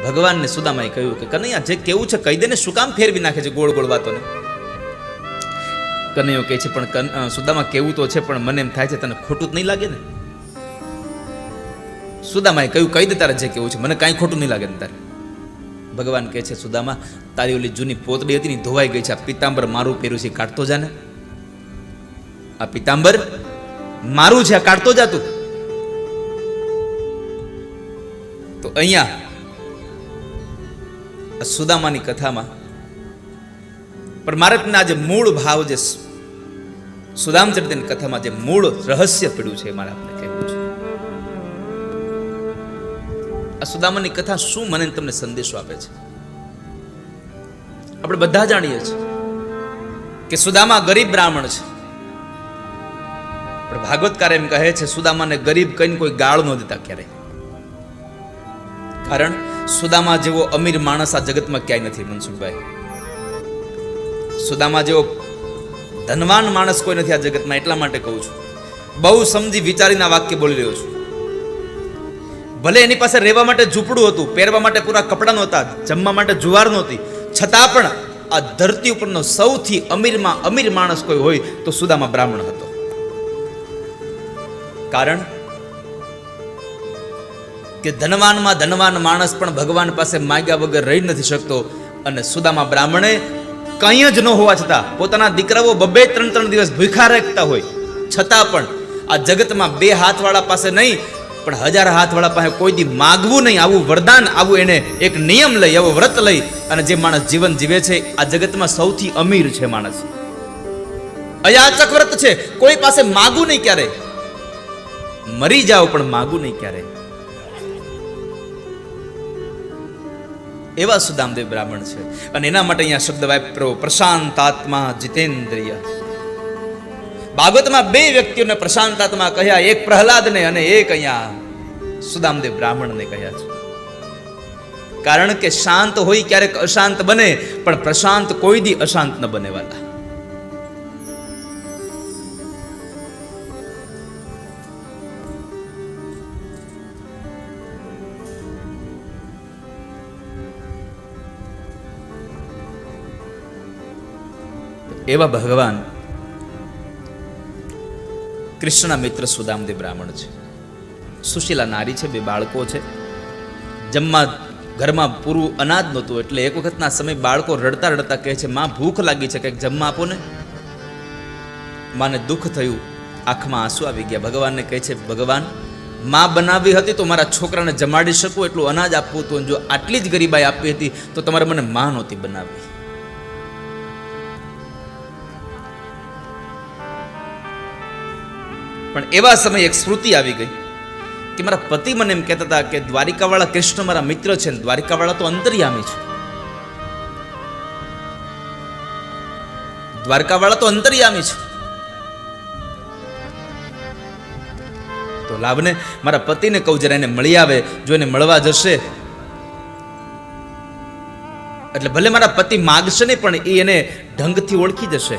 ભગવાનને સુદામાએ કહ્યું કે કનૈયા જે કેવું છે કહી દે ને, શું કામ ફેરવી નાખે છે ગોળ ગોળ વાતોને. કનૈયો કહે છે પણ સુદામા કેવું તો છે, પણ મને એમ થાય છે તને ખોટું જ નહીં લાગે ને. સુદામાએ કહ્યું કહી દે તારે જે કેવું છે, મને કાંઈ ખોટું નહીં લાગે ને તારે. ભગવાન કહે છે સુદામા તારી ઓલી જૂની પોતડી હતી ને ધોવાઈ ગઈ છે, આ પિતાંબર મારું પહેર્યું છે કાઢતો જા ને. આ પિતાંબર મારું છે, આ કાઢતો જા તું. તો અહીંયા સુદામાની કથામાં પણ મારે તમને આજે મૂળ ભાવ જે સુદામ ચરિત્રની કથામાં જે મૂળ રહસ્ય પડ્યું છે મારે આપને કહેવું છે. આ સુદામાની કથા શું મને તમને સંદેશો આપે છે? આપણે બધા જાણીએ છીએ કે સુદામા ગરીબ બ્રાહ્મણ છે, પણ ભાગવતકાર એમ કહે છે સુદામાને ગરીબ કહીને કોઈ ગાળ ન દેતા ક્યારેય. કારણ સુદામા જેવો અમીર માણસ આ જગતમાં ક્યાંય નથી મનસુખભાઈ. સુદામા જેવો ધનવાન માણસ કોઈ નથી આ જગતમાં. એટલા માટે કહું છું, બહુ સમજી વિચારીને આ વાક્ય બોલી રહ્યો છું. ભલે એની પાસે રહેવા માટે ઝૂંપડું હતું, પહેરવા માટે પૂરા કપડાં નહોતા, જમવા માટે જુવાર નહોતી, છતાં પણ આ ધરતી ઉપરનો સૌથી અમીરમાં અમીર માણસ કોઈ હોય તો સુદામા બ્રાહ્મણ હતો. કારણ કે ધનવાનમાં ધનવાન માણસ પણ ભગવાન પાસે માગ્યા વગર રહી નથી શકતો. અને સુદામા બ્રાહ્મણે કંઈ જ ન હોવા છતાં પોતાના દીકરાઓ 2-3 દિવસ ભૂખ્યા રાખતા હોય છતાં પણ આ જગતમાં 2 હાથવાળા પાસે નહીં પણ 1000 હાથવાળા પાસે કોઈ દી માગવું નહીં, આવું વરદાન, આવું એને એક નિયમ લઈ, આવો વ્રત લઈ અને જે માણસ જીવન જીવે છે આ જગતમાં સૌથી અમીર છે માણસ. અયાચક વ્રત છે, કોઈ પાસે માગવું નહીં ક્યારે, મરી જાઓ પણ માગવું નહીં ક્યારે. એવા સુદામદેવ બ્રાહ્મણ છે. અને એના માટે અહીંયા શબ્દ વાપરો પ્રશાંતાત્મા જીતેન્દ્રિય. ભાગવતમાં 2 વ્યક્તિઓને પ્રશાંતાત્મા કહ્યા, એક પ્રહલાદને અને એક અહીંયા સુદામદેવ બ્રાહ્મણને કહ્યા છે. કારણ કે શાંત હોય ક્યારેક અશાંત બને, પણ પ્રશાંત કોઈ દી અશાંત ન બને વાલા. એવા ભગવાન કૃષ્ણના મિત્ર સુદામદેવ બ્રાહ્મણ છે. સુશીલા નારી છે, 2 બાળકો છે. જમવા ઘરમાં પૂરું અનાજ નહોતું એટલે એક વખતના સમય બાળકો રડતા રડતા કહે છે માં ભૂખ લાગી છે, કંઈક જમવા આપો ને. માને દુઃખ થયું, આંખમાં આંસુ આવી ગયા. ભગવાનને કહે છે ભગવાન માં બનાવી હતી તો મારા છોકરાને જમાડી શકું એટલું અનાજ આપવું હતું, જો આટલી જ ગરીબાઈ આપી હતી તો તમારે મને માં નહોતી બનાવી. પણ એવા સમયે એક સ્મૃતિ આવી ગઈ કે મારા પતિ મને એમ કહેતા હતા કે દ્વારિકાવાળા કૃષ્ણ મારા મિત્ર છે ને દ્વારિકાવાળા તો અંતર્યામી છે. દ્વારકાવાળા તો અંતર્યામી છે. તો લાભને મારા પતિને કહું જરા એને મળી આવે, જો એને મળવા જશે એટલે ભલે મારા પતિ માગશે નહીં પણ એ એને ઢંગથી ઓળખી જશે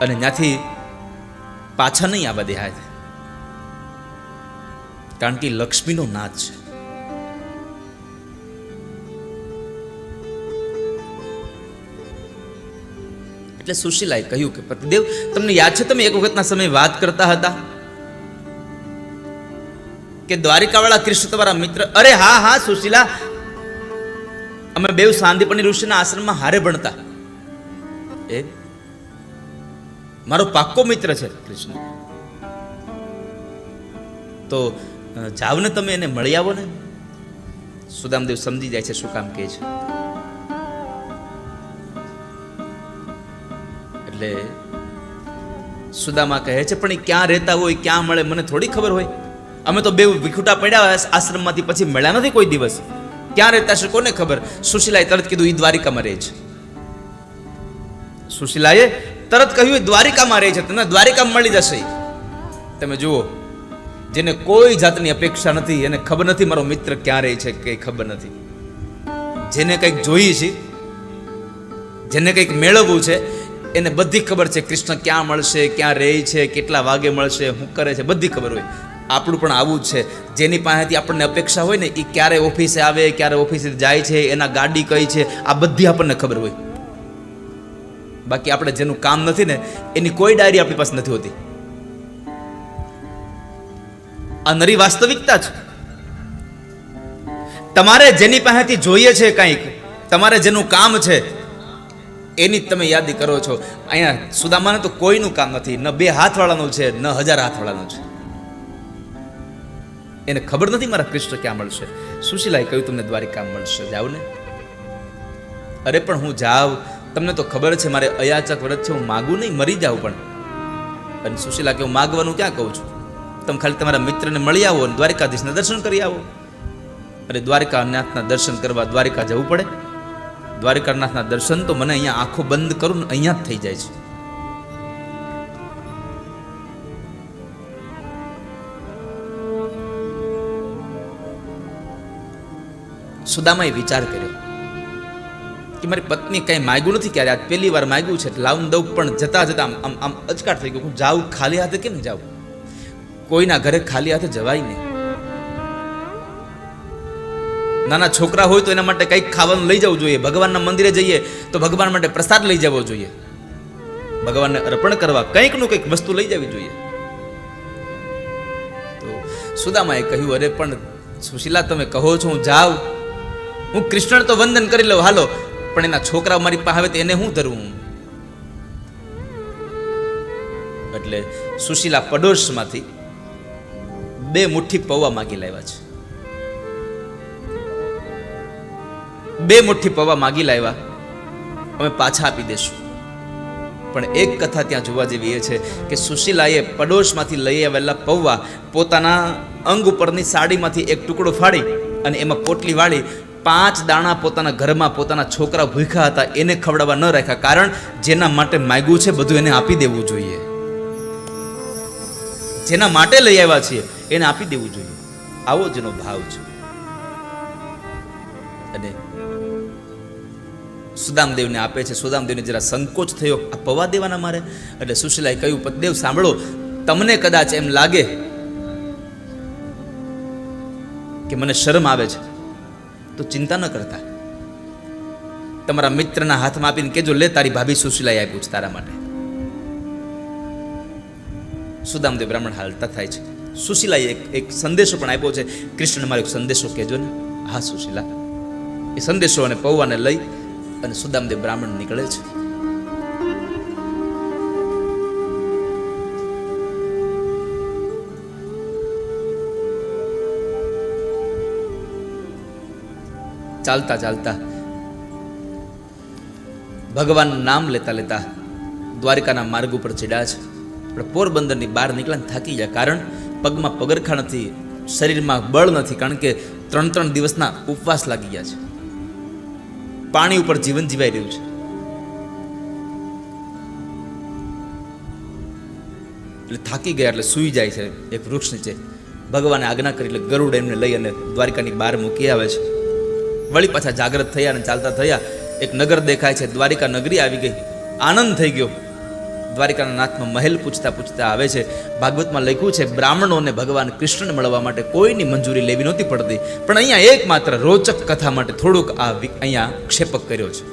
અને ત્યાંથી પાછા નહીં આવવા દે. કારણ કે લક્ષ્મીનો નાદ છે. એટલે સુશીલાએ કહ્યું કે પતિદેવ તમને યાદ છે તમે એક વખતના સમયે વાત કરતા હતા કે દ્વારિકાવાળા કૃષ્ણ તમારા મિત્ર? અરે હા હા સુશીલા, અમે 2 સાંદીપની ઋષિના આશ્રમમાં હારે ભણતા. એ મારો પાક્કો મિત્ર છે કૃષ્ણ. તો જાવ ને તમે એને મળી આવો ને. સુદામદેવ સમજી જાય છે શું કામ કહે છે. એટલે સુદામા કહે છે પણ એ ક્યાં રહેતા હોય, ક્યાં મળે મને થોડી ખબર હોય. અમે તો 2 વિખુટા પડ્યા આશ્રમમાંથી, પછી મળ્યા નથી કોઈ દિવસ. ક્યાં રહેતા છે કોને ખબર. સુશીલાએ તરત કીધું એ દ્વારિકામાં રહે છે. સુશીલાએ તરત કહ્યું દ્વારિકામાં રહે છે, તમને દ્વારિકામાં મળી જશે. તમે જુઓ, જેને કોઈ જાતની અપેક્ષા નથી, એને ખબર નથી મારો મિત્ર ક્યાં રહે છે, કઈ ખબર નથી. જેને કંઈક જોઈએ છે, જેને કંઈક મેળવવું છે, એને બધી ખબર છે કૃષ્ણ ક્યાં મળશે, ક્યાં રહે છે, કેટલા વાગે મળશે, શું કરે છે, બધી ખબર હોય. આપણું પણ આવું જ છે. જેની પાસેથી આપણને અપેક્ષા હોય ને એ ક્યારે ઓફિસે આવે, ક્યારે ઓફિસે જાય છે, એના ગાડી કઈ છે, આ બધી આપણને ખબર હોય. બાકી આપણે જેનું કામ નથી ને એની કોઈ ડાયરી આપણી પાસે નથી હોતી. આ નરી વાસ્તવિકતા છે. તમારે જેની પાસેથી જોઈએ છે કંઈક, તમારે જેનું કામ છે એની તમે યાદી કરો છો. અહીંયા સુદામાને તો કોઈનું કામ નથી, ન 2 હાથવાળાનું છે, ન 1000 હાથવાળાનું છે. એને ખબર નથી મારા કૃષ્ણ ક્યાં મળશે. સુશીલાએ કહ્યું તમને દ્વારિકા મળશે, જાવ ને. અરે પણ હું જાઉં, તમને તો ખબર છે મારે અયાચક વ્રત છે, હું માગું નહીં, મરી જાઉં પણ. અને સુશીલા કે હું માગવાનું ક્યાં કહું છું, તમે ખાલી તમારા મિત્રને મળી આવો અને દ્વારિકાધીશના દર્શન કરી આવો. અને દ્વારિકાનાથના દર્શન કરવા દ્વારિકા જવું પડે? દ્વારિકાનાથના દર્શન તો મને અહીંયા આંખો બંધ કરું ને અહીંયા જ થઈ જાય છે. સુદામાએ વિચાર કર્યો કે મારી પત્ની કઈ માગ્યું નથી ક્યારે, આજ પહેલી વાર માગ્યું છે, લાવું દઉં. પણ જતા જતા આમ આમ અચકાટ થઈ ગયું, હું જાઉં ખાલી હાથે કેમ જાઉં? કોઈના ઘરે ખાલી હાથે જવાય નહીં. નાના છોકરા હોય તો એના માટે કંઈક ખાવાનું લઈ જવું જોઈએ. ભગવાનના મંદિરે જઈએ તો ભગવાન માટે પ્રસાદ લઈ જવો જોઈએ. ભગવાનને અર્પણ કરવા કંઈકનું કંઈક વસ્તુ લઈ જવી જોઈએ. તો સુદામાએ કહ્યું, અરે પણ સુશીલા તમે કહો છો હું જાઉં, હું કૃષ્ણ તો વંદન કરી લઉં, હાલો, પણ એના છોકરા મારી પાસે આવે તો એને હું ધરવું? એટલે સુશીલા પડોશમાંથી 2 મુઠ્ઠી પૌવા માગી લાવ્યા છે. 2 મુઠ્ઠી પૌવા માગી લાવ્યા, અમે પાછા આપી દેશું. પણ એક કથા ત્યાં જોવા જેવી એ છે કે સુશીલાએ પડોશમાંથી લઈ આવેલા પૌવા પોતાના અંગ ઉપરની સાડીમાંથી એક ટુકડો ફાડી અને એમાં પોટલી વાળી 5 દાણા પોતાના ઘરમાં પોતાના છોકરા ભૂખ્યા હતા એને ખવડાવવા ન રાખ્યા. કારણ જેના માટે માગ્યું છે બધું એને આપી દેવું જોઈએ. જેના માટે લઈ આવ્યા છીએ એને આપી દેવું જોઈએ. આવો જેનો ભાવ છે. અને સુદામદેવને આપે છે. સુદામદેવને જરા સંકોચ થયો, આ પૌવા દેવાના મારે. એટલે સુશીલાએ કહ્યું, પતિદેવ સાંભળો, તમને કદાચ એમ લાગે કે મને શરમ આવે છે તો ચિંતા ન કરતા, તમારા મિત્રના હાથમાં આપીને કેજો, લે તારી ભાભી સુશીલાએ આપ્યું છે તારા માટે. સુદામદેવ બ્રાહ્મણ હાલતા થાય છે. સુશીલાએ એક સંદેશો પણ આપ્યો છે, કૃષ્ણ મારો એક સંદેશો કહેજો ને. હા સુશીલા. એ સંદેશો અને પૌવાને લઈ અને સુદામદેવ બ્રાહ્મણ નીકળે છે. ચાલતા ચાલતા ભગવાનનું નામ લેતા લેતા દ્વારિકાના માર્ગ ઉપર ચડ્યા છે. પણ પોરબંદરની બહાર નીકળ્યા થાકી ગયા. કારણ પગમાં પગરખા નથી, શરીરમાં બળ નથી, કારણ કે 3 દિવસના ઉપવાસ લાગી ગયા છે. પાણી ઉપર જીવન જીવાઈ રહ્યું છે. એટલે થાકી ગયા એટલે સૂઈ જાય છે એક વૃક્ષ નીચે. ભગવાને આજ્ઞા કરી એટલે ગરુડ એમને લઈ અને દ્વારિકાની બહાર મૂકી આવે છે. વળી પાછા જાગ્રત થયા અને ચાલતા થયા. એક નગર દેખાય છે, દ્વારિકા નગરી આવી ગઈ. આનંદ થઈ ગયો. દ્વારિકાના નાથમાં મહેલ પૂછતા પૂછતા આવે છે. ભાગવતમાં લખ્યું છે, બ્રાહ્મણોને ભગવાન કૃષ્ણને મળવા માટે કોઈની મંજૂરી લેવી નહોતી પડતી. પણ અહીંયા એકમાત્ર રોચક કથા માટે થોડુંક આ અહીંયા ક્ષેપક કર્યો છે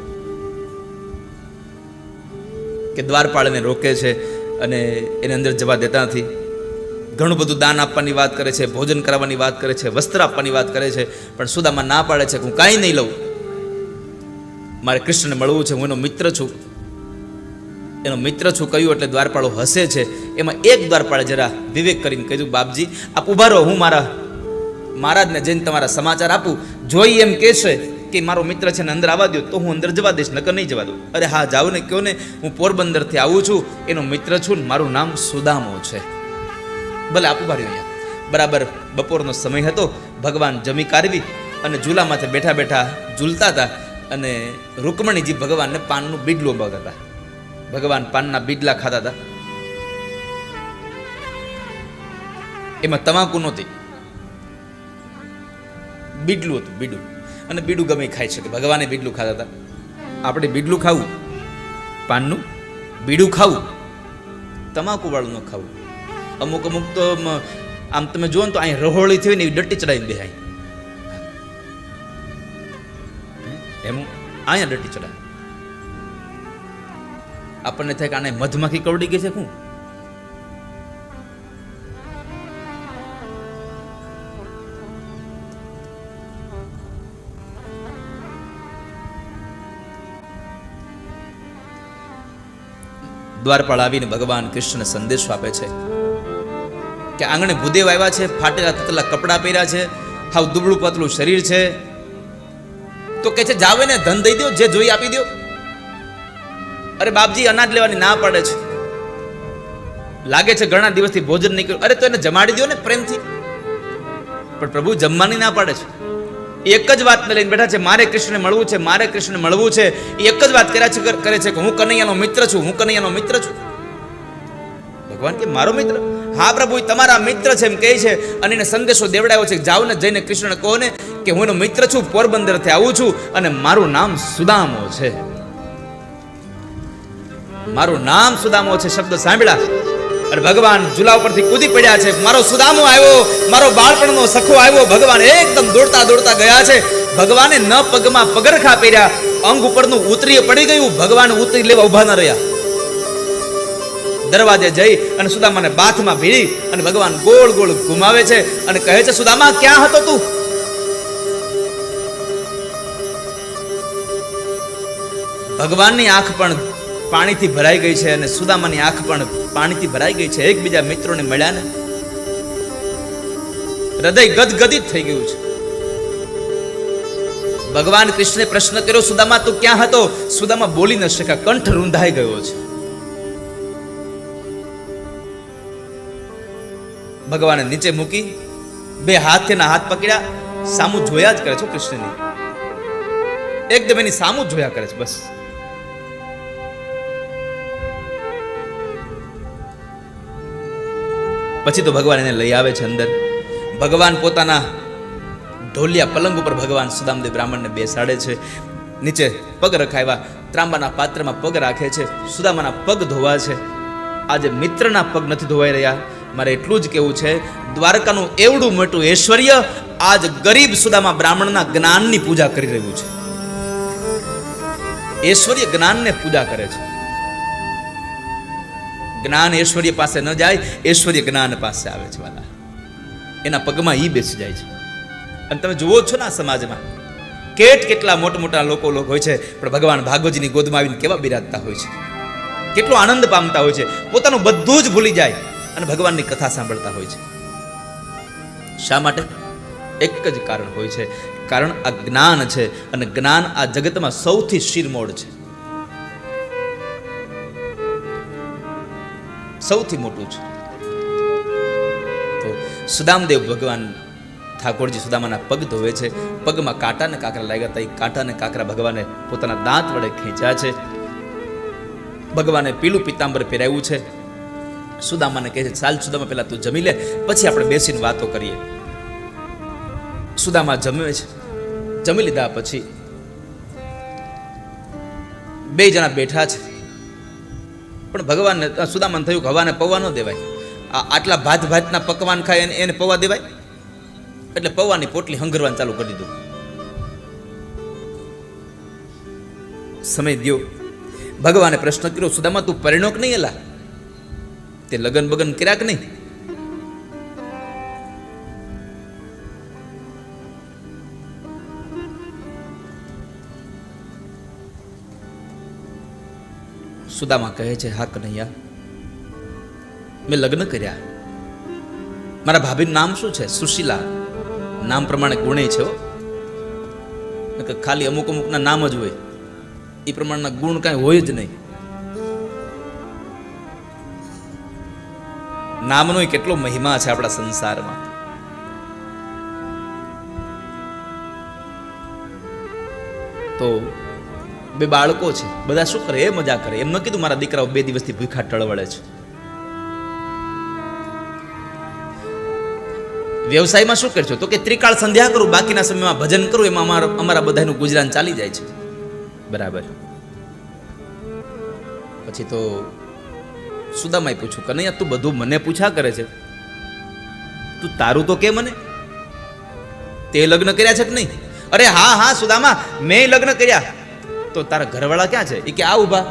કે દ્વારપાળને રોકે છે અને એને અંદર જવા દેતા નથી. ઘણું બધું દાન આપવાની વાત કરે છે, ભોજન કરાવવાની વાત કરે છે, વસ્ત્ર આપવાની વાત કરે છે. પણ સુદામા ના પાડે છે કે હું કાંઈ નહીં લઉં, મારે કૃષ્ણને મળવું છે, હું એનો મિત્ર છું. એનો મિત્ર છું કહ્યું એટલે દ્વારપાળો હસે છે. એમાં એક દ્વારપાળે જરા વિવેક કરીને કહ્યું, બાપજી આપ ઉભા રહો, હું મારા મહારાજને જઈને તમારા સમાચાર આપું. જોઈ એમ કહેશે કે મારો મિત્ર છે ને અંદર આવવા દો તો હું અંદર જવા દઈશ, નકર નહીં જવા દઉં. અરે હા જાઓ ને, કહો ને હું પોરબંદરથી આવું છું, એનો મિત્ર છું ને મારું નામ સુદામો છે. ભલે આપ ઉભા રહ્યો. અહીંયા બરાબર બપોરનો સમય હતો. ભગવાન જમી કાઢવી અને ઝૂલામાંથી બેઠા બેઠા ઝૂલતા હતા અને રૂકમણીજી ભગવાનને પાનનું બીડલું અંબાવતા હતા. ભગવાન પાનના બીડલા ખાતા હતા. એમાં તમાકુ નહોતી, બીડલું હતું, બીડું. અને બીડું ગમે ખાઈ શકે. ભગવાને બીડલું ખાતા હતા. આપણે બીડલું ખાવું, પાનનું બીડું ખાવું, તમાકુ વાળું ન ખાવું. અમુક તો આમ તમે જુઓ ને તો અહીં રહોળી થઈ ને એવી ડટ્ટી ચડાવીને બેહાય, એમ અહીંયા ડટ્ટી ચડાય. આપણને થાય કે આને મધમાખી કવડી ગઈ છે. શું દ્વારપાળ આવીને ભગવાન કૃષ્ણ સંદેશો આપે છે કે આંગણે ભૂદેવ આવ્યા છે, ફાટેલા તતલા કપડાં પહેર્યા છે, હાવ દુબળું પતલું શરીર છે. તો કે છે જાવે ને ધન દઈ દો, જે જોઈ આપી દો. અરે બાપજી અનાજ લેવાની ના પાડે છે, લાગે છે ઘણા દિવસથી ભોજન નહીં કર્યું. અરે તો એને જમાડી દો ને પ્રેમથી. પણ પ્રભુ જમવાની ના પાડે છે. એક જ વાત લઈને બેઠા છે, મારે કૃષ્ણને મળવું છે, મારે કૃષ્ણને મળવું છે. એક જ વાત કરે છે કે હું કનૈયાનો મિત્ર છું, હું કનૈયાનો મિત્ર છું. ભગવાન કે મારો મિત્ર? હા પ્રભુ તમારા મિત્ર છે એમ કહે છે. અને એને સંદેશો દેવડાવ્યો છે, જાઓ ને જઈને કૃષ્ણ કહો ને કે હું એનો મિત્ર છું, પોરબંદરથી આવું છું અને મારું નામ સુદામો છે. મારું નામ સુદામો છે શબ્દ સાંભળ્યા અને ભગવાન ઝૂલા ઉપરથી કૂદી પડ્યા છે. મારો સુદામો આવ્યો, મારો બાળપણનો સખો આવ્યો. ભગવાન એકદમ દોડતા દોડતા ગયા છે. ભગવાને ન પગમાં પગરખા પહેર્યા, અંગ ઉપરનું ઉતરી પડી ગયું. ભગવાન ઉતરી લેવા ઉભા ન રહ્યા. દરવાજે જઈ અને સુદામાને બાથમાં ભીડી અને ભગવાન ગોળ ગોળ ઘુમાવે છે અને કહે છે, સુદામા ક્યાં હતો તું? ભગવાનની આંખ પણ પાણીથી ભરાઈ ગઈ છે અને સુદામાની આંખ પણ પાણીથી ભરાઈ ગઈ છે. એકબીજા મિત્રોને મળ્યા ને હૃદય ગદગદિત થઈ ગયું છે. ભગવાન કૃષ્ણે પ્રશ્ન કર્યો, સુદામા તું ક્યાં હતો? સુદામા બોલી ન શક્યા, કંઠ રૂંધાઈ ગયો છે. ભગવાને નીચે મૂકી બે હાથેના હાથ પકડ્યા, સામું જોયા જ કરે છે કૃષ્ણની. એકદમ એની સામું જોયા કરે છે બસ. પછી તો ભગવાન એને લઈ આવે છે અંદર. ભગવાન પોતાના ઢોલિયા પલંગ ઉપર ભગવાન સુદામદેવ બ્રાહ્મણને બેસાડે છે. નીચે પગ રખાવ્યા, ત્રાંબાના પાત્રમાં પગ રાખે છે. સુદામાના પગ ધોવા છે. આજે મિત્રના પગ નથી ધોવાઈ રહ્યા. મારે એટલું જ કહેવું છે, દ્વારકાનું એવડું મોટું ઐશ્વર્ય આજ ગરીબ સુદામા બ્રાહ્મણના જ્ઞાનની પૂજા કરી રહ્યું છે. ઐશ્વર્ય જ્ઞાનને પૂજા કરે છે. જ્ઞાન ઐશ્વર્ય પાસે ન જાય, ઐશ્વર્ય જ્ઞાન પાસે આવે છે. વાલા એના પગમાં ઈ બેસી જાય છે. અને તમે જુઓ છો ને આ સમાજમાં કેટલા મોટા મોટા લોકો હોય છે, પણ ભગવાન ભાગવતજીની ગોદમાં આવીને કેવા બિરાજતા હોય છે, કેટલો આનંદ પામતા હોય છે, પોતાનું બધું જ ભૂલી જાય અને ભગવાનની કથા સાંભળતા હોય છે. શા માટે? એક જ કારણ હોય છે, કારણ આ જ્ઞાન છે. અને જ્ઞાન આ જગતમાં સૌથી શિરમોડ છે, સૌથી મોટું છે. તો સુદામદેવ ભગવાન ઠાકોરજી સુદામાના પગ ધોવે છે. પગમાં કાંટા ને કાંકરા લાગ્યા હતા. એ કાંટા ને કાંકરા ભગવાને પોતાના દાંત વડે ખેંચ્યા છે. ભગવાને પીળું પિતાંબર પહેરાવ્યું છે. સુદામાને કહે છે, ચાલ સુદામા પહેલા તું જમી લે, પછી આપણે બેસીને વાતો કરીએ. સુદામા જમે છે. જમી લીધા પછી બે જણા બેઠા છે. પણ ભગવાનને સુદામાને થયું કે હવાને પૌવા ન દેવાય. આટલા ભાતના પકવાન ખાય એને પૌવા દેવાય? એટલે પૌવાની પોટલી હંગરવાનું ચાલુ કરી દીધું. સમય દ્યો. ભગવાને પ્રશ્ન કર્યો, સુદામા તું પરિણો કે નહીં? એલા તે લગન બગન કર્યા કે નહીં? સુદામા કહે છે, હા કનૈયા, મેં લગ્ન કર્યા. મારા ભાભીનું નામ શું છે? સુશીલા. નામ પ્રમાણે ગુણે છે. ખાલી અમુક અમુકના નામ જ હોય, એ પ્રમાણના ગુણ કાંઈ હોય જ નહીં. નામનો કેટલો મહિમા છે આપણા સંસારમાં. તો બે બાળકો છે, બધા શું કરે? એ મજા કરે. એમ ન કીધું મારા દીકરાઓ 2 દિવસથી ભૂખા ટળવળે છે. વ્યવસાયમાં શું કરશો? તો કે ત્રિકાળ સંધ્યા કરું, બાકીના સમયમાં ભજન કરું, એમાં અમારા બધાનું ગુજરાન ચાલી જાય છે. બરાબર. પછી તો સુદામાએ પૂછ્યું, કનૈયા તું બધું મને પૂછા કરે છે, તું તારું તો કે મને, તે લગ્ન કર્યા છે કે નહીં? અરે હા હા સુદામા, મેં લગ્ન કર્યા. તો તારા ઘરવાળા ક્યાં છે? એ કે આ ઉભા.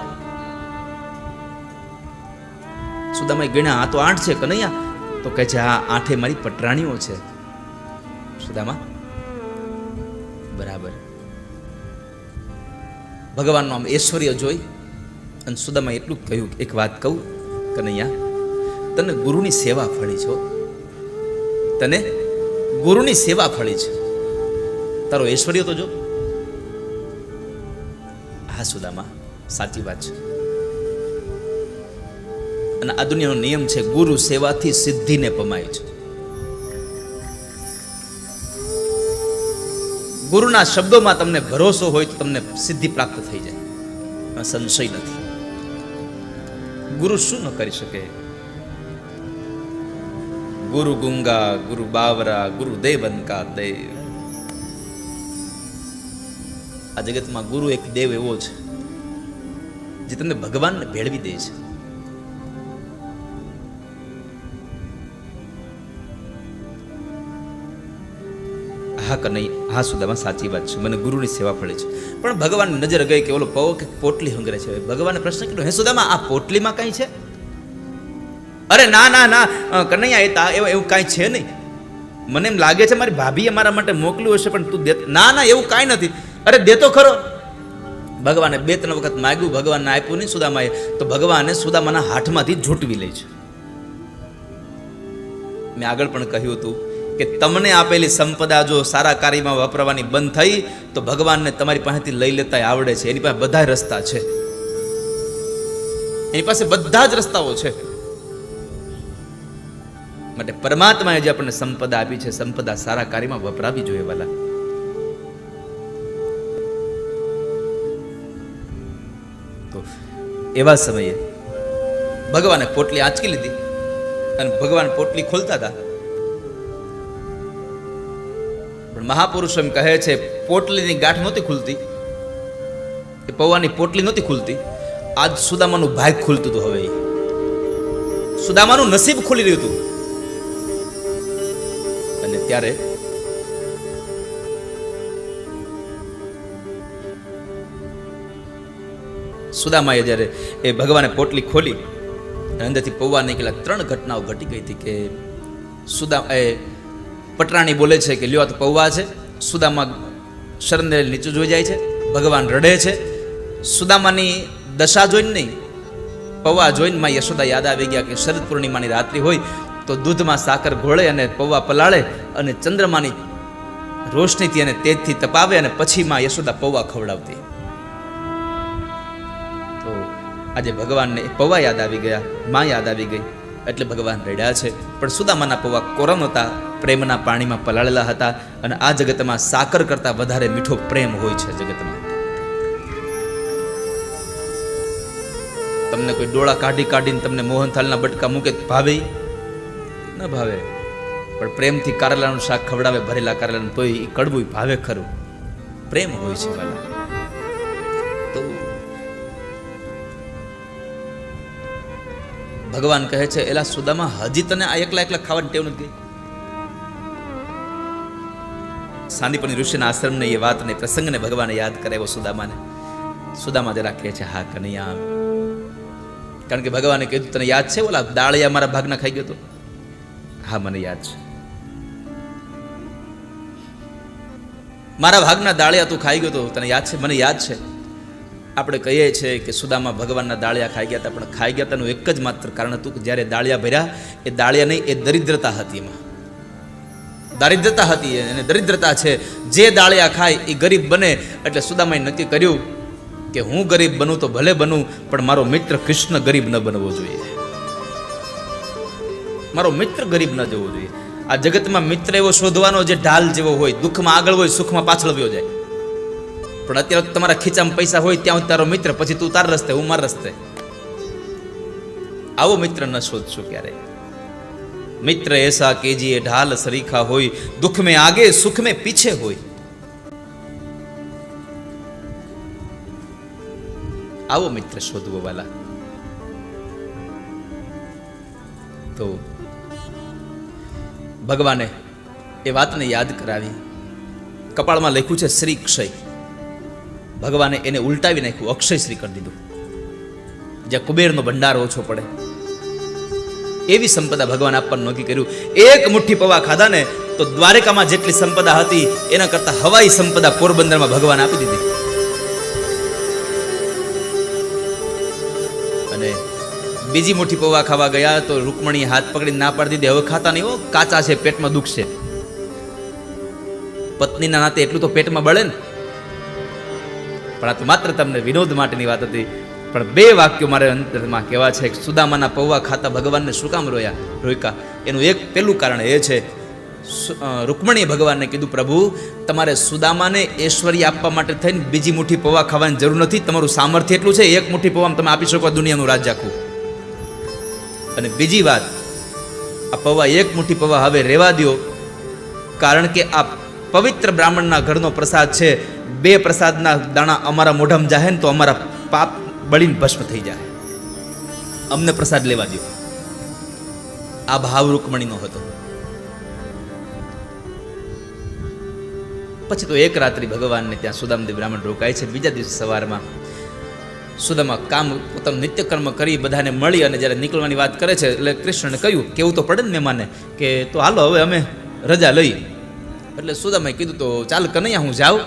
સુદામા ગણ્યા, આ તો 8 છે કનૈયા. તો કહે છે હા, 8 મારી પટરાણીઓ છે. સુદામા બરાબર. ભગવાનનું આમ ઐશ્વર્ય જોઈ અને સુદામા એટલું કહ્યું, એક વાત કહું કનૈયા, તને ગુરુની સેવા ફળી છો, તને ગુરુની સેવા ફળી છે, તારો ઐશ્વર્ય તો જો. હા સુદામા, સાચી વાત છે. અને આ દુનિયાનો નિયમ છે, ગુરુ સેવાથી સિદ્ધિને પમાય છે. ગુરુના શબ્દોમાં તમને ભરોસો હોય તો તમને સિદ્ધિ પ્રાપ્ત થઈ જાય, સંશય નથી. ગુરુ શું ન કરી શકે? ગુરુ ગુંગા, ગુરુ બાવરા, ગુરુ દેવન કા દેવ. આ જગતમાં ગુરુ એક દેવ એવો છે જે તમને ભગવાનને ભેળવી દે છે. હા કનૈ, હા સુદામા, સાચી વાત છે, મને ગુરુની સેવા ફળી છે. પણ ભગવાનની નજર ગઈ કે ઓલો પવો કે પોટલી હંગરે છે. ભગવાને પ્રશ્ન કર્યો, હે સુદામા, આ પોટલીમાં કઈ છે? અરે ના ના ના કનૈયા, એવું કાંઈ છે નહીં. મને એમ લાગે છે મારી ભાભીએ મારા માટે મોકલ્યું હશે, પણ તું દે. ના ના, એવું કાંઈ નથી. અરે દેતો ખરો. ભગવાને 2-3 વખત માગ્યું, ભગવાનને આપ્યું નહીં સુદામાએ. તો ભગવાને સુદામાના હાથમાંથી ઝૂંટવી લે છે. મેં આગળ પણ કહ્યું હતું કે તમને આપેલી સંપદા જો સારા કાર્યમાં વાપરવાની બંધ થઈ તો ભગવાનને તમારી પાસેથી લઈ લેતા આવડે છે. એની પાસે બધા રસ્તા છે, એની પાસે બધા જ રસ્તાઓ છે. માટે પરમાત્માએ જે આપણને સંપદા આપી છે, સંપદા સારા કાર્યમાં વપરાવી જોઈએ વાલા. તો એવા સમયે ભગવાને પોટલી આંચકી લીધી અને ભગવાન પોટલી ખોલતા હતા. પણ મહાપુરુષો એમ કહે છે, પોટલીની ગાંઠ નહોતી ખુલતી, એ પૌવાની પોટલી નહોતી ખુલતી. આજ સુદામાનું ભાગ ખુલતું હતું. હવે સુદામાનું નસીબ ખુલી રહ્યું હતું. અને ત્યારે સુદામાએ જ્યારે એ ભગવાને પોટલી ખોલી અંદરથી પૌવા નીકળ્યા, 3 ઘટનાઓ ઘટી ગઈ હતી. કે સુદામા એ પટરાણી બોલે છે કે લ્યો આ તો પૌવા છે. સુદામા શરણે નીચું જોઈ જાય છે, ભગવાન રડે છે. સુદામાની દશા જોઈને નહીં, પૌવા જોઈને માં યશોદા યાદ આવી ગયા કે શરદ પૂર્ણિમાની રાત્રિ હોય તો દૂધમાં સાકર ઘોળે અને પૌવા પલાળે અને ચંદ્રમાની રોશનીથી અને તેજથી તપાવે અને પછી માં યશોદા પૌવા ખવડાવતી. તો આજે ભગવાનને પૌવા યાદ આવી ગયા, માં યાદ આવી ગઈ, એટલે ભગવાન રડ્યા છે. પણ સુદામાના પૌવા કોરમ હતા, પ્રેમના પાણીમાં પલાળેલા હતા. અને આ જગતમાં સાકર કરતા વધારે મીઠો પ્રેમ હોય છે જગતમાં. તમને કોઈ ડોળા કાઢી કાઢીને તમને મોહનથાળના બટકા મૂકે ભાવે ન ભાવે, પણ પ્રેમથી કારેલાનું શાક ખવડાવે, ભરેલા કારેલાનું, તોય એ કડવું ભાવે ખરું. પ્રેમ હોય છે વાલા. તો ભગવાન કહે છે, એલા સુદામા, હજી તને આ એકલા એકલા ખાવાની ટેવ નથી ગઈ? સાંદીપની ઋષિના આશ્રમને એ વાતને પ્રસંગને ભગવાને યાદ કરાવ્યો સુદામાને. સુદામા જરા કહે છે, હા કનૈયા, કારણ કે ભગવાને કીધું, તને યાદ છે ઓલા દાળિયા મારા ભાગના ખાઈ ગયો તો? હા મને યાદ છે. મારા ભાગના દાળિયા તું ખાઈ ગયો તો, તને યાદ છે? મને યાદ છે. આપણે કહીએ છીએ કે સુદામા ભગવાનના દાળિયા ખાઈ ગયા હતા, પણ ખાઈ ગયા તાનું એક જ માત્ર કારણ હતું કે જ્યારે દાળિયા ભર્યા, એ દાળિયા નહીં, એ દરિદ્રતા હતી. એમાં દારિદ્રતા હતી, અને દરિદ્રતા છે. જે દાળિયા ખાય એ ગરીબ બને. એટલે સુદામાએ નક્કી કર્યું કે હું ગરીબ બનું તો ભલે બનું, પણ મારો મિત્ર કૃષ્ણ ગરીબ ન બનવો જોઈએ. મારો મિત્ર ગરીબ ન જવો જોઈએ. આ જગતમાં મિત્ર એવો શોધવાનો જે ઢાલ જેવો હોય, દુઃખમાં આગળ હોય, સુખમાં પાછળ વયો જાય. પણ અત્યારે તમારા ખીચામાં પૈસા હોય ત્યાં તારો મિત્ર, પછી તું તાર રસ્તે, હું માર રસ્તે. આવો મિત્ર ન શોધશો ક્યારે. મિત્ર એસા કેજીએ ઢાલ સરીખા હોય, દુઃખ में आगे सुख में पीछे હોય. આવો મિત્ર શોધવો વાલા. તો ભગવાને એ વાતને યાદ કરાવી. કપાળમાં લખ્યું છે શ્રી ક્ષય. ભગવાને એને ઉલટાવી નાખ્યું, અક્ષય શ્રી કરી દીધું, જ્યાં કુબેરનો ભંડાર ઓછો પડે એવી સંપદા ભગવાન આપવાનું નક્કી કર્યું. એક મુઠ્ઠી પૌવા ખાધા ને તો દ્વારકામાં જેટલી સંપદા હતી એના કરતા હવાઈ સંપદા પોરબંદરમાં ભગવાન આપી દીધી. અને બીજી મુઠ્ઠી પૌવા ખાવા ગયા તો રૂકમણીએ હાથ પકડીને ના પાડી દીધી, હવે ખાતા નહીં હો, કાચા છે, પેટમાં દુખશે. પત્નીના નાતે એટલું તો પેટમાં બળે ને. પણ આ તો માત્ર તમને વિનોદ માટેની વાત હતી. પણ બે વાક્યો મારે અંતરમાં કહેવા છે. સુદામાના પૌવા ખાતા ભગવાનને શું કામ રોક્યા? એનું એક પેલું કારણ એ છે, રૂકમણીએ ભગવાનને કીધું, પ્રભુ તમારે સુદામાને ઐશ્વર્ય આપવા માટે થઈને બીજી મુઠ્ઠી પૌવા ખાવાની જરૂર નથી, તમારું સામર્થ્ય એટલું છે, એક મુઠ્ઠી પૌવામાં તમે આપી શકો દુનિયાનું રાજ્ય આખું. અને બીજી વાત, આ પૌવા એક મુઠ્ઠી પૌવા હવે રહેવા દો, કારણ કે આ પવિત્ર બ્રાહ્મણના ઘરનો પ્રસાદ છે. બે પ્રસાદના દાણા અમારા મોઢામાં જાહે ને તો અમારા પાપ બળીને ભસ્મ થઈ જાય, અમને પ્રસાદ લેવા દો. આ ભાવ રૂકમણીનો હતો. પછી તો એક રાત્રિ ભગવાનને ત્યાં સુદામદેવ બ્રાહ્મણ રોકાય છે. બીજા દિવસે સવારમાં સુદામા કામ પોતાનું નિત્યકર્મ કરી બધાને મળી અને જ્યારે નીકળવાની વાત કરે છે એટલે કૃષ્ણને કહ્યું, કેવું તો પડે ને મહેમાને કે તો હાલો હવે અમે રજા લઈ. એટલે સુદામાએ કીધું તો ચાલ કનૈયા હું જાઉં.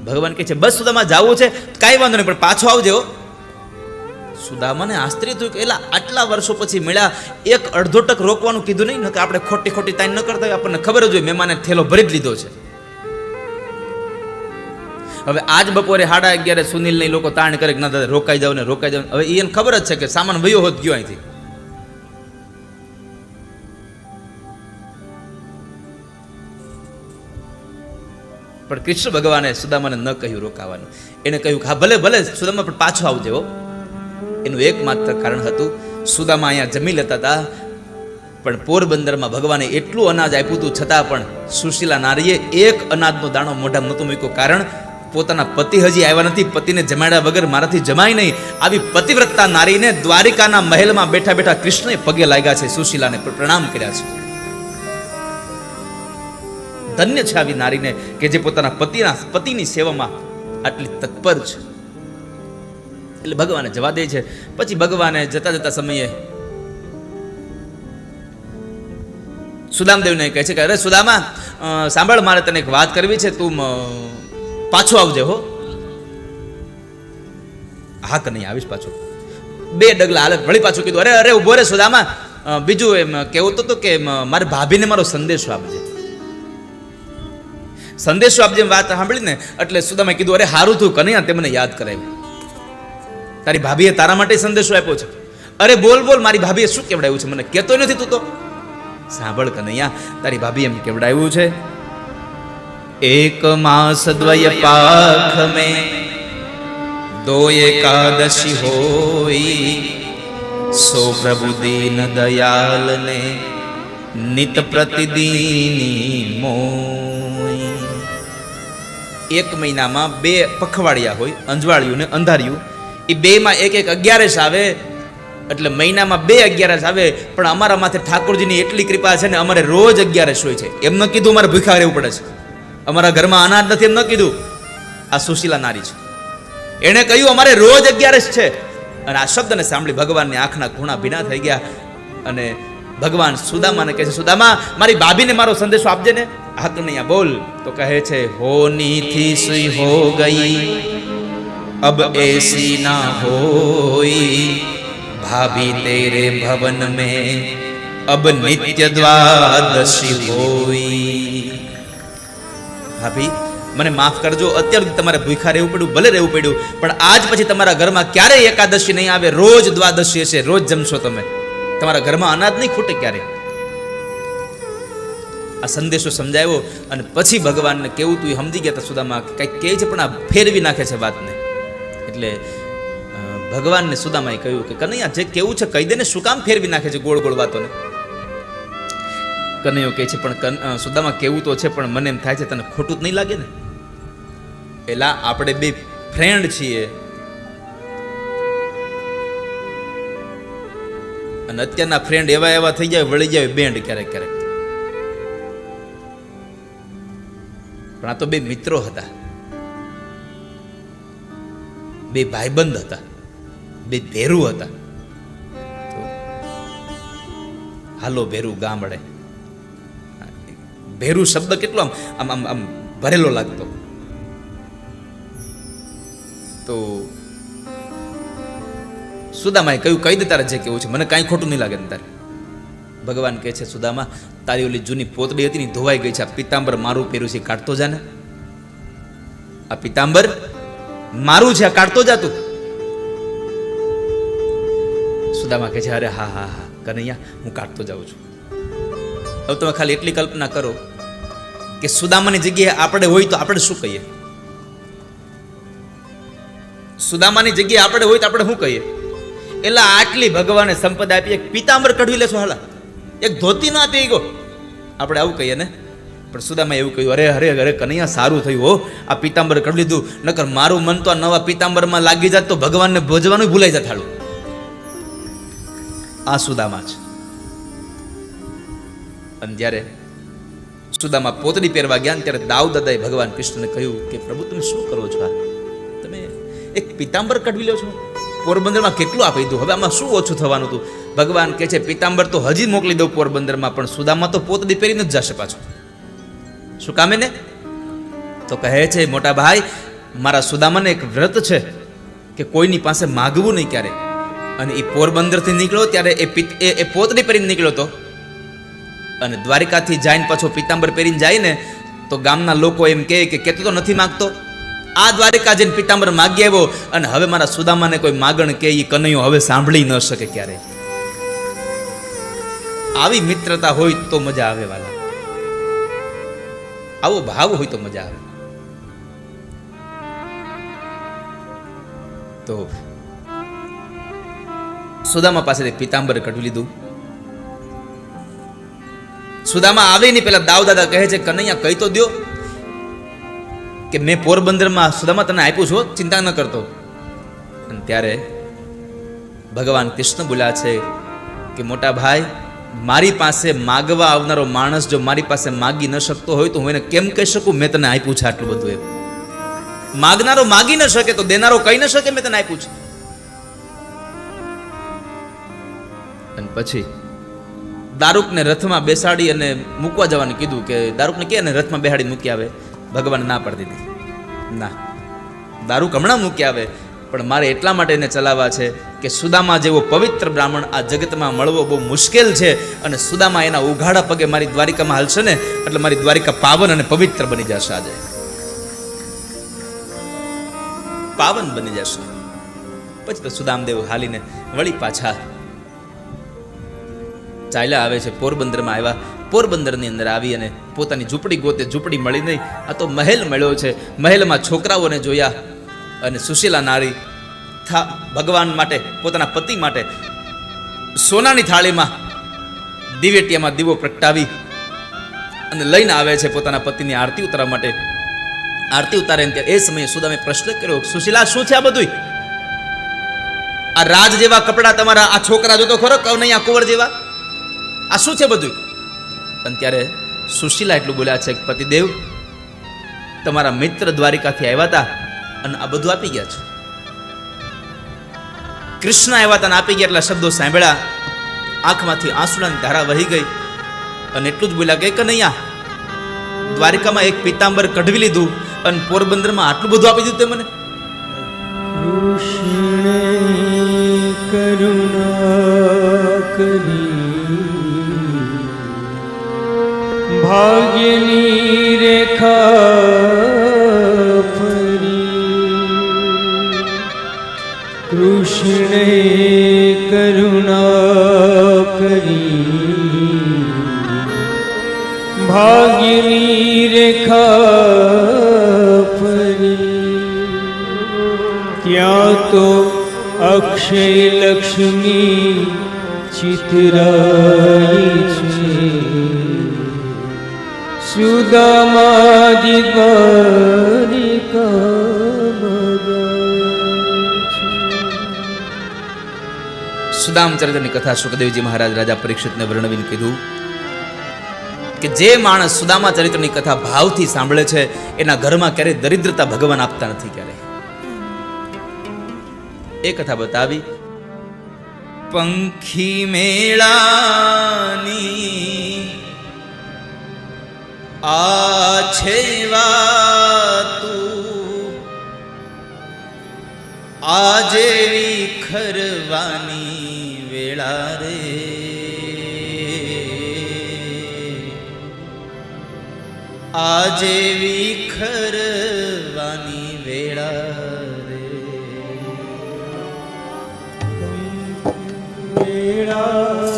ભગવાન કહે છે બસ સુદામા જાવું છે, કાંઈ વાંધો નહીં, પણ પાછો આવજો. સુદામાને આશ્ચર્ય થયું કે એલા આટલા વર્ષો પછી મળ્યા, એક અડધો ટક રોકવાનું કીધું નહીં ને, કે આપણે ખોટી ખોટી તાઈ ન કરતા હોય, આપણને ખબર જ હોય મહેમાને થેલો ભરી જ લીધો છે. હવે આજ બપોરે 11:30 સુનિલ ને લોકો તાણ કરે કે ના દાદા રોકાઈ જાવ ને રોકાઈ જાવ. હવે એને ખબર જ છે કે સામાન વયો હોત ગયો અહીંથી. પણ કૃષ્ણ ભગવાને સુદામાને ન કહ્યું રોકાવાનું. એને કહ્યું હા ભલે ભલે સુદામા પણ પાછો આવજો. એનું એકમાત્ર કારણ હતું, સુદામા અહીંયા જમી લેતા હતા, પણ પોરબંદરમાં ભગવાને એટલું અનાજ આપ્યું હતું છતાં પણ સુશીલા નારીએ એક અનાજનો દાણો મોઢા નહોતું મૂક્યો. કારણ પોતાના પતિ હજી આવ્યા નથી, પતિને જમાડ્યા વગર મારાથી જમાય નહીં. આવી પતિવ્રતા નારીને દ્વારિકાના મહેલમાં બેઠા બેઠા કૃષ્ણએ પગે લાગ્યા છે, સુશીલાને પ્રણામ કર્યા છે. ધન્ય છે આવી નારીને કે જે પોતાના પતિની સેવામાં આટલી તત્પર છે. એટલે ભગવાને જવા દે છે. પછી ભગવાને જતા જતા સમયે સુદામદેવને કહે છે કે અરે સુદામા સાંભળ, મારે તને એક વાત કરવી છે, તું પાછો આવજે હો. હા કે નહીં આવીશ પાછો. 2 ડગલા હાલત વળી પાછું કીધું, અરે અરે ઉભો રે સુદામા, બીજું એમ કેવું તો કે મારે ભાભીને મારો સંદેશો આપજે. સંદેશો આપજે વાત સાંભળી ને એટલે સુદામાએ કીધું, અરે હારું થયું કનૈયા તે મને યાદ કરાવ્યું, તારી ભાભીએ તારા માટે સંદેશો આપ્યો છે. અરે બોલ બોલ, મારી ભાભીએ શું કેવડાવ્યું છે, મને કહેતો નથી તું તો. સાંભળ કનૈયા, તારી ભાભી એમ કેવડાવ્યું છે, એક માસ દ્વય પાખ મેં 2 એકાદશી હોઈ, સો પ્રભુ દીન દયાલ ને નિત પ્રતિદીની મોય. 1 મહિનામાં 2 પખવાડિયા હોય, અંજવાળિયું ને અંધારિયું. એ 2માં 1 11 આવે, એટલે મહિનામાં 2 11 આવે. પણ અમારા માથે ઠાકોરજીની એટલી કૃપા છે ને, અમારે રોજ 11 હોય છે. એમ ન કીધું અમારે ભૂખ્યા રહેવું પડે છે, અમારા ઘરમાં અનાજ નથી એમ ન કીધું. આ સુશીલા નારી છે, એણે કહ્યું અમારે રોજ 11 છે. અને આ શબ્દને સાંભળી ભગવાનની આંખના ખૂણા ભીના થઈ ગયા. અને ભગવાન સુદામાને કહે છે, સુદામા મારી ભાભીને મારો સંદેશો આપજે ને. હા કનૈયા બોલ. તો કહે છે, હોની થી સુઈ હો ગઈ, અબ એસી ના હોઈ, ભાભી તેરે ભવન में अब नित्य द्वादशी होई. ભાભી મને માફ કરજો, અત્યાર સુધી તમારે ભૂખા રહેવું પડ્યું, ભલે રહેવું પડ્યું, પણ આજ પછી તમારા ઘરમાં ક્યારેય એકાદશી નહીં આવે, રોજ દ્વાદશી હશે, રોજ જમશો તમે, તમારા ઘરમાં અનાજ નહીં ખૂટે ક્યારે. આ સંદેશો સમજાવ્યો અને પછી ભગવાનને કેવું તું સમજી ગયા હતા સુદામા, કંઈક કહે છે પણ આ ફેરવી નાખે છે વાતને. એટલે ભગવાનને સુદામાએ કહ્યું કે કનૈયા જે કેવું છે કહી દે ને, શું કામ ફેરવી નાખે છે ગોળ ગોળ વાતોને. કનૈયો કહે છે પણ સુદામા કેવું તો છે, પણ મને એમ થાય છે તને ખોટું જ નહીં લાગે ને. પેલા આપણે 2 ફ્રેન્ડ છીએ અને અત્યારના ફ્રેન્ડ એવા થઈ જાય, વળી જાય બેન્ડ ક્યારેક ક્યારેક. પણ આ તો બે મિત્રો હતા, બે ભાઈબંધ હતા, બે ભેરુ હતા. તો હાલો ભેરુ ગામડે. ભેરુ શબ્દ કેટલો આમ આમ આમ ભરેલો લાગતો. તો સુદામાએ કહ્યું, કહી દે તારે જે કેવું છે, મને કાંઈ ખોટું નહીં લાગે ને તારે. ભગવાન કહે છે, સુદામા તારી ઓલી જૂની પોતડી હતી ને ધોવાઈ ગઈ છે, આ પિતાંબર મારું પહેર્યું છે, કાઢતો જા ને. આ પિતાંબર મારું છે, આ કાઢતો જા તું. સુદામા કહે છે, અરે હા હા હા કનૈયા, હું કાઢતો જાઉં છું. હવે તમે ખાલી એટલી કલ્પના કરો કે સુદામાની જગ્યાએ આપણે હોય તો આપણે શું કહીએ? સુદામાની જગ્યાએ આપણે હોય તો આપણે શું કહીએ? એટલે આટલી ભગવાને સંપદા આપી, એક પિતાંબર કઢવી લેશો, હાલા એક ધોતી ના આપી ગયો, આપણે આવું કહીએ ને. પણ સુદામા એવું કહ્યું, અરે અરે અરે કનૈયા સારું થયું હો, આ પિતાંબર કઢવી લીધું, નકર મારું મન તો આ નવા પિતાંબરમાં લાગી જાત તો ભગવાનને ભજવાનું ભૂલાઈ જાત. હાલું આ સુદામા છે. અને જ્યારે સુદામા પોતડી પહેરવા ગયા ત્યારે દાઉદાદાએ ભગવાન કૃષ્ણને કહ્યું કે પ્રભુ તમે શું કરો છો? આ તમે એક પિતાંબર કઢવી લો છો, પોરબંદરમાં કેટલું આપી દીધું, હવે આમાં શું ઓછું થવાનું હતું? ભગવાન કહે છે, પિતાંબર તો હજી મોકલી દઉં પોરબંદરમાં, પણ સુદામા તો પોતડી પહેરીને જ જશે પાછો. શું કામે ને? તો કહે છે, મોટા ભાઈ મારા સુદામાને એક વ્રત છે કે કોઈની પાસે માગવું નહીં ક્યારે. અને એ પોરબંદરથી નીકળ્યો ત્યારે એ પોતડી પહેરીને નીકળ્યો હતો, અને દ્વારિકાથી જઈને પાછો પિતાંબર પહેરીને જાય ને તો ગામના લોકો એમ કહે કે કેતો તો નથી માગતો, આ દ્વારિકા જઈને પિતાંબર માગી આવ્યો, અને હવે મારા સુદામાને કોઈ માગણ કે એ કનૈયો હવે સાંભળી ન શકે ક્યારે. આવી મિત્રતા હોય તો મજા આવે વાલા, આવો ભાવ હોય તો મજા આવે. તો સુદામા પાસેથી પિતાંબર કઢવી લીધું. સુદામા આવે નહીં પેલા દાઉદાદા કહે છે, કનૈયા કહી તો દો કે મેં પોરબંદરમાં સુદામા તને આપ્યું છું, ચિંતા ન કરતો. અને ત્યારે ભગવાન કૃષ્ણ બોલ્યા છે કે મોટા ભાઈ મારી પાસે માગવા આવનારો માણસ જો મારી પાસે માગી ન શકતો હોય તો હું એને કેમ કહી શકું મેં તને આપ્યું છે આટલું બધું? એમ માગનારો માગી ન શકે તો દેનારો કહી ન શકે મેં તને આપ્યું છે. અને પછી દારૂકને રથમાં બેસાડી અને મૂકવા જવાનું કીધું કે દારૂકને કે અને રથમાં બેસાડી મૂકી આવે. ભગવાન ના પાડી દીધી, ના દારૂક હમણાં મૂકી આવે, પણ મારે એટલા માટે એને ચલાવવા છે કે સુદામા જેવો પવિત્ર બ્રાહ્મણ આ જગતમાં મળવો બહુ મુશ્કેલ છે, અને સુદામા એના ઉઘાડા પગે મારી દ્વારિકામાં હાલશે ને એટલે મારી દ્વારિકા પાવન અને પવિત્ર બની જશે. આજે પાવન બની જશે. પછી તો સુદામદેવ હાલીને વળી પાછા ચાલ્યા આવે છે. પોરબંદરમાં આવ્યા, પોરબંદરની અંદર આવી અને પોતાની ઝૂંપડી ગોતે, ઝૂંપડી મળી નહીં, આ તો મહેલ મળ્યો છે. મહેલમાં છોકરાઓને જોયા અને સુશીલા નારી ભગવાન માટે, પોતાના પતિ માટે સોનાની થાળીમાં દિવેટિયામાં દીવો પ્રગટાવી અને લઈને આવે છે પોતાના પતિની આરતી ઉતારવા માટે. આરતી ઉતારે ત્યારે એ સમયે સુદામે પ્રશ્ન કર્યો, સુશીલા શું છે આ બધું? આ રાજ જેવા કપડા તમારા, આ છોકરા જોતો ખરો કનૈયા કુંવર જેવા, આ શું છે બધું? અને ત્યારે સુશીલા એટલું બોલ્યા છે, પતિદેવ તમારા મિત્ર દ્વારિકાથી આવ્યા હતા અને આ બધું આપી ગયા છે. કૃષ્ણ આવ્યા હતા અને આપી ગયા એટલા શબ્દો સાંભળ્યા, આંખમાંથી આંસુડાની ધારા વહી ગઈ અને એટલું જ બોલ્યા કે કનૈયા દ્વારિકામાં એક પિતાંબર કઢવી લીધું અને પોરબંદરમાં આટલું બધું આપી દીધું તે મને. કરુણા કરી ભાગ્યની રેખા ફરી, કૃષ્ણે કરુણા કરી ભાગ્યની રેખા ફરી, ત્યાં તો અક્ષય લક્ષ્મી ચિતરાઈ છે, સુદામાજી દ્વારિકામાં સુદામ ચરિત્રની કથા સુખદેવજી મહારાજ રાજા પરીક્ષિતને વર્ણવીને કીધું કે જે માણસ સુદામા ચરિત્રની કથા ભાવથી સાંભળે છે એના ઘરમાં ક્યારેય દરિદ્રતા ભગવાન આપતા નથી. ક્યારે એ કથા બતાવી. પંખી મેળાની આ છે વાતું, આજે વિખરવાની વેળા રે, આજે વિખરવાની વેળા રે. વેળાની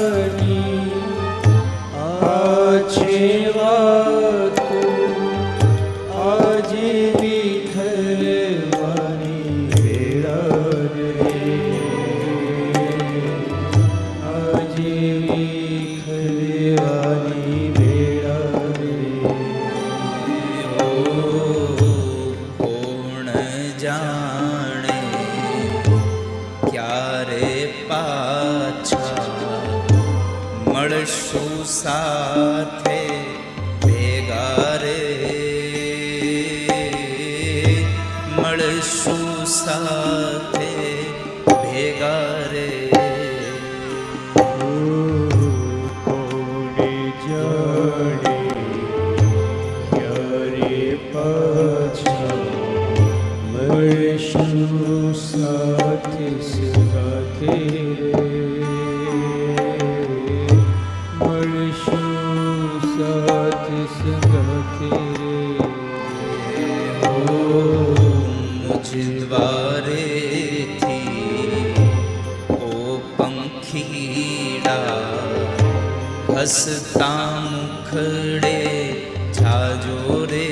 આ છે વાતું, આજે વિખરવાની વેળા રે, આજે વિખરવાની વેળા રે. કોણ જાણે ક્યારે પાછા મળશું સાથે ભેગા રે, મળશું સાથે ભેગા રે. કોણે જાણે ક્યારે પાછા મળશું સાથે સાથે રે, મળશું સાથે સાથે રે. મુજ દ્વારેથી ઓ પંખીડા હસતા મુખડે જાજો રે,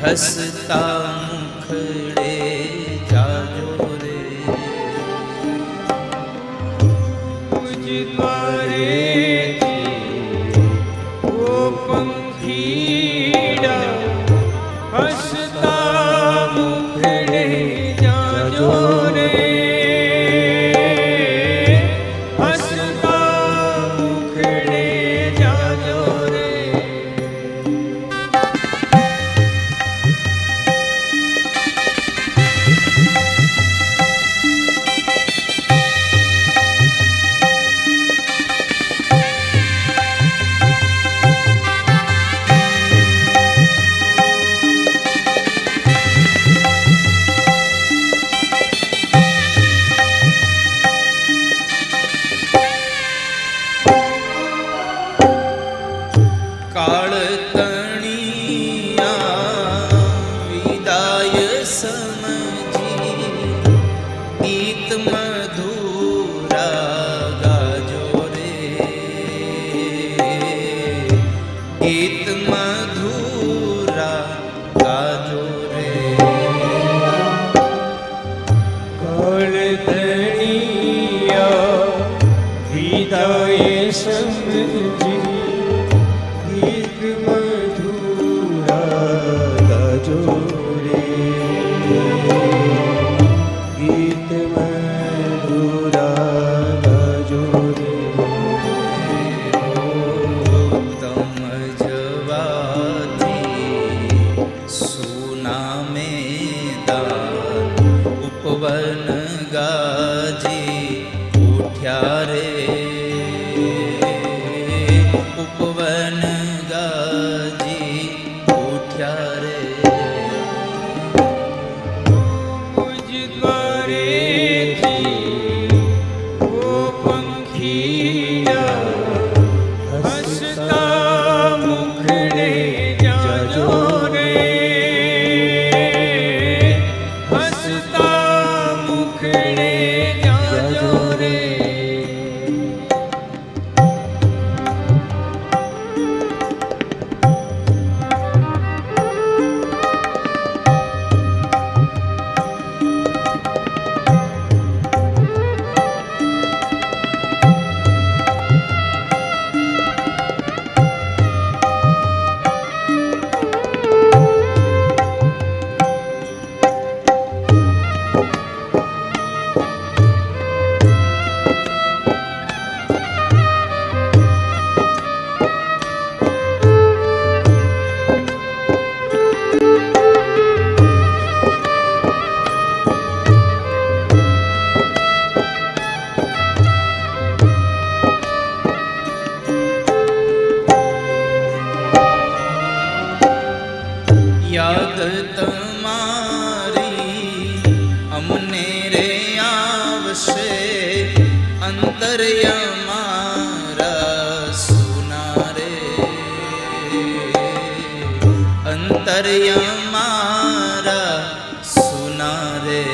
હસતા મુખડે જાજો રે. મુજ દ્વારેથી ઓ પંખીડા હસતા મુખડે જાજો રે, હસતા મુખડે જાજો રે. કાળ તણિયા વિદાય સમજી ગીત મધુરા ગાજો રે, ગીત મધુરા ગાજો રે. કળધણિયા વિદાય સમજી ગીત મધુરા ગાજો રે, ગીત મધુરા ગાજો રે. તમ જવાથી સુનામે દાન ઉપવન ગાજી ઉઠ્યા રે, ઉપવન ગાજી ઉઠ્યા રે. મુજ દ્વારેથી ઓ પંખીડા હસતા મુખડે જાજો રે, યાદ તમારી અમને રે આવશે, અંતર્યા મારા સુના રે, અંતર્યા મારા સુના રે.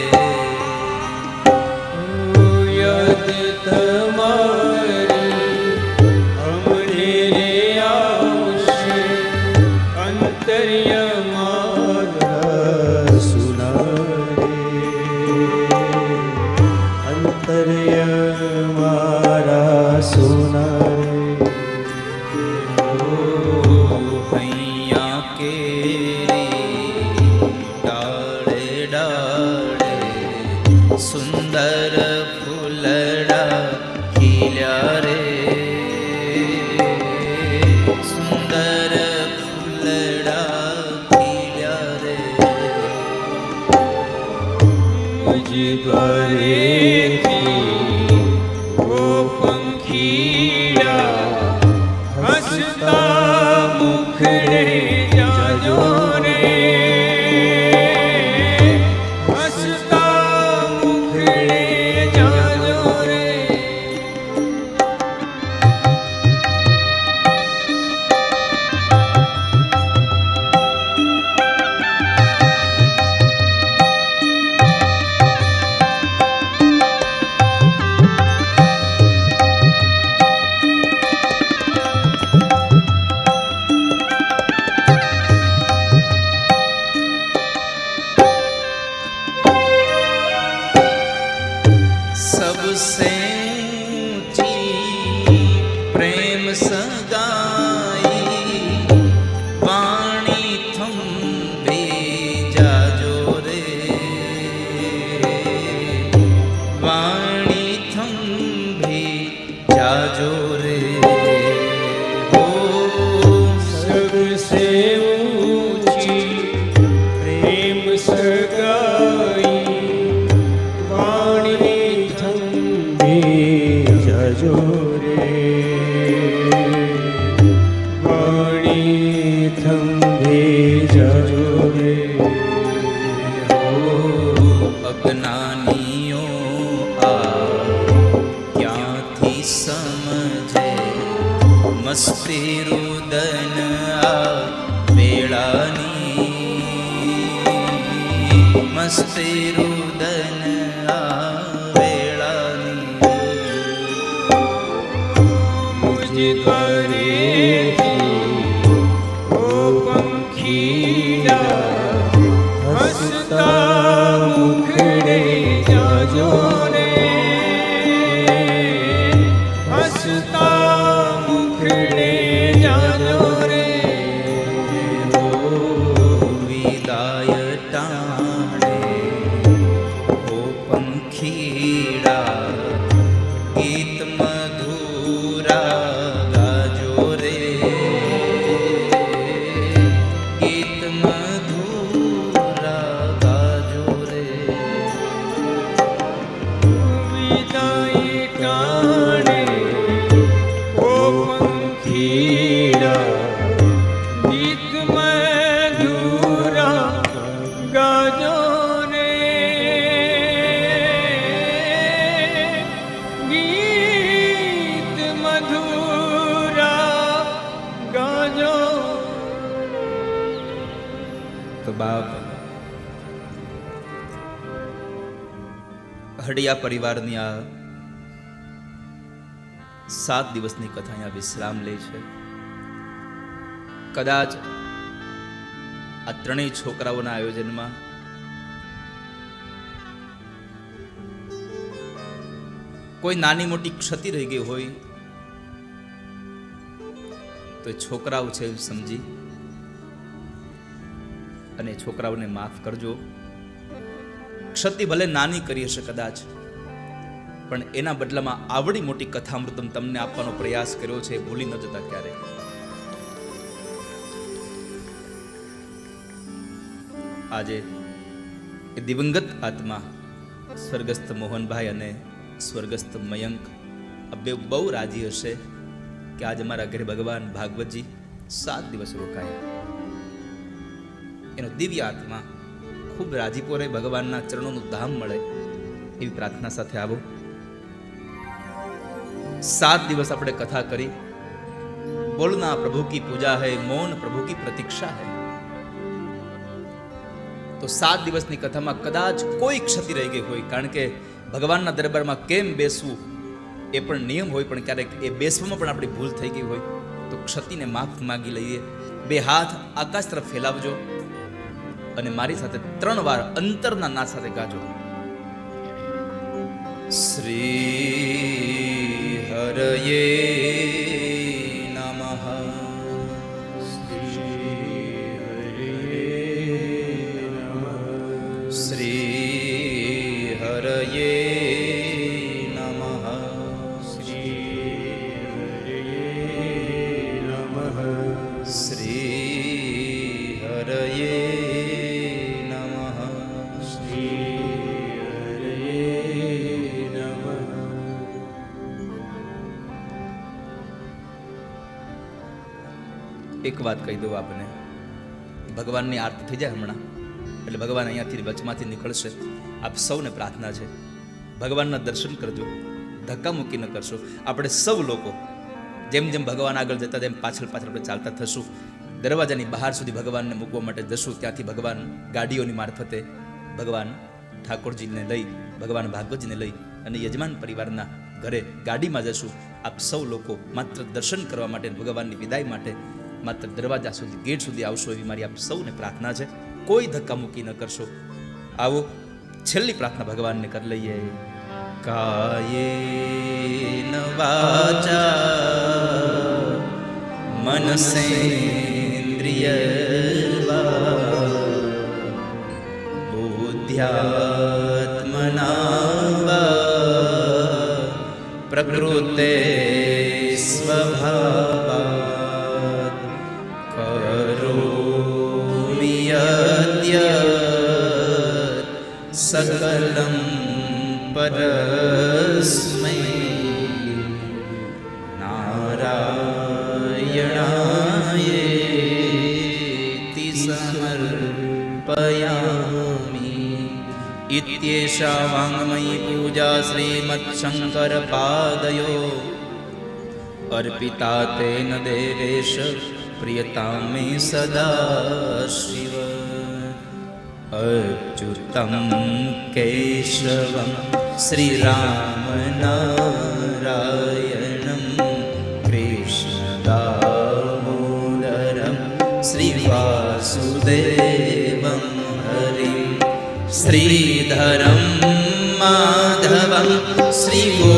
યાદ તમારી અમને રે આવશે, અંતર્ય મારા સુના રે, અંતર્ય મારા સુના રે. હૈયા કેરી ડાળે ડાળે સુંદર ફૂલડા ખીલ્યા રે, સુંદર ફૂલડા ખીલ્યા રે. મુજ દ્વારેથી ઓ પંખીડા હસતા મુખડે જાજો રે, હસતા મુખડે જાજો રે. सबसे ऊंची प्रेम सगाई वाणी थंभे जाजो रे, वाणी थंभे जाजो रे. हो सबसे ऊंची प्रेम सगाई वाणी थंभे जाजो रे, વાણી થંભે જાજો રે. અજ્ઞાનીઓ આ ક્યાંથી સમજે, મસ્તી રુદન આ વેળાની, મસ્તી રુદન આ વેળાની. મુજ દ્વારેથી ઓ પંખીડા હસતા મુખડે જાજો રે, હસતા મુખડે જાજો રે. વિદાય ટાણે ઓ પંખીડા ગીત મધુરા ગાજો રે, ગીત મધુરા ગાજો રે. વિદાય ટાણે ઓ પંખીડા ગીત મધુરા ગાજો રે, ગીત મધુરા ગાજો. તો બાપ હડિયા પરિવારની આ 7 દિવસની કથા અહીંયા વિશ્રામ લે છે. કદાચ આ ત્રણેય છોકરાઓના આયોજનમાં કોઈ નાની મોટી ક્ષતિ રહી ગઈ હોય તો એ છોકરાઓ છે એવું સમજી અને છોકરાઓને માફ કરજો. ક્ષતિ ભલે નાની કરી હશે કદાચ, પણ એના બદલામાં આવડી મોટી કથામૃતમ તમને આપવાનો પ્રયાસ કર્યો છે, ભૂલી ન જતા ક્યારે. આજે એ દિવંગત આત્મા સ્વર્ગસ્થ મોહનભાઈ અને સ્વર્ગસ્થ મયંક આ બે બહુ રાજી હશે કે આજે મારા ઘરે ભગવાન ભાગવતજી 7 દિવસ રોકાયા. એનો દિવ્ય આત્મા ખૂબ રાજીપો રહે, ભગવાનના ચરણોનું ધામ મળે એવી પ્રાર્થના સાથે આવો. 7 દિવસ આપણે કથા કરી. બોલના પ્રભુ કી પૂજા હૈ, મૌન પ્રભુ કી પ્રતીક્ષા હૈ. તો 7 દિવસની કથામાં કદાચ કોઈ ક્ષતિ રહી ગઈ હોય, કારણ કે ભગવાનના દરબારમાં કેમ બેસવું એ પણ નિયમ હોય, પણ ક્યારેક એ બેસવામાં પણ આપણી ભૂલ થઈ ગઈ હોય તો ક્ષતિને માફ માંગી લઈએ. 2 હાથ આકાશ તરફ ફેલાવજો અને મારી સાથે 3 વાર અંતરના નાદ સાથે ગાજો. શ્રી હરયે નમઃ, શ્રી હરયે નમઃ, શ્રી હરયે એક વાત કહી દઉં આપને, ભગવાનની આરતી થઈ જાય હમણાં એટલે ભગવાન અહીંયાથી વચમાંથી નીકળશે. આપ સૌને પ્રાર્થના છે, ભગવાનના દર્શન કરજો, ધક્કા મૂકી ન કરશો. આપણે સૌ લોકો જેમ જેમ ભગવાન આગળ જતા તેમ પાછળ પાછળ આપણે ચાલતા થશું. દરવાજાની બહાર સુધી ભગવાનને મૂકવા માટે જશું. ત્યાંથી ભગવાન ગાડીઓની મારફતે ભગવાન ઠાકોરજીને લઈ, ભગવાન ભાગવતજીને લઈ અને યજમાન પરિવારના ઘરે ગાડીમાં જશું. આપ સૌ લોકો માત્ર દર્શન કરવા માટે, ભગવાનની વિદાય માટે માત્ર દરવાજા સુધી, ગેટ સુધી આવશો એવી મારી આપ સૌને પ્રાર્થના છે. કોઈ ધક્કા મૂકી ન કરશો. આવો છેલ્લી પ્રાર્થના ભગવાનને કરી લઈએ. કાયેન વાચા મનસેન્દ્રિયર્વા બુદ્ધ્યાત્મના વા પ્રકૃતે સ્વભાવાત કરોમિ યદ્ય સકલં પરસ્મૈ નારાયણાયેતિ સમર્પયામિ. ઇત્યેષા વાङ्મયી પૂજા શ્રીમત્શંકરપાદયો અર્પિતા તેન દેવેશ પ્રિયતાં મે સદા શિવ. અચ્યુતં કેશવં શ્રીરામનારાયણં કૃષ્ણદામોદરં શ્રીવાસુદેવં હરિં શ્રીધરં માધવં શ્રીગો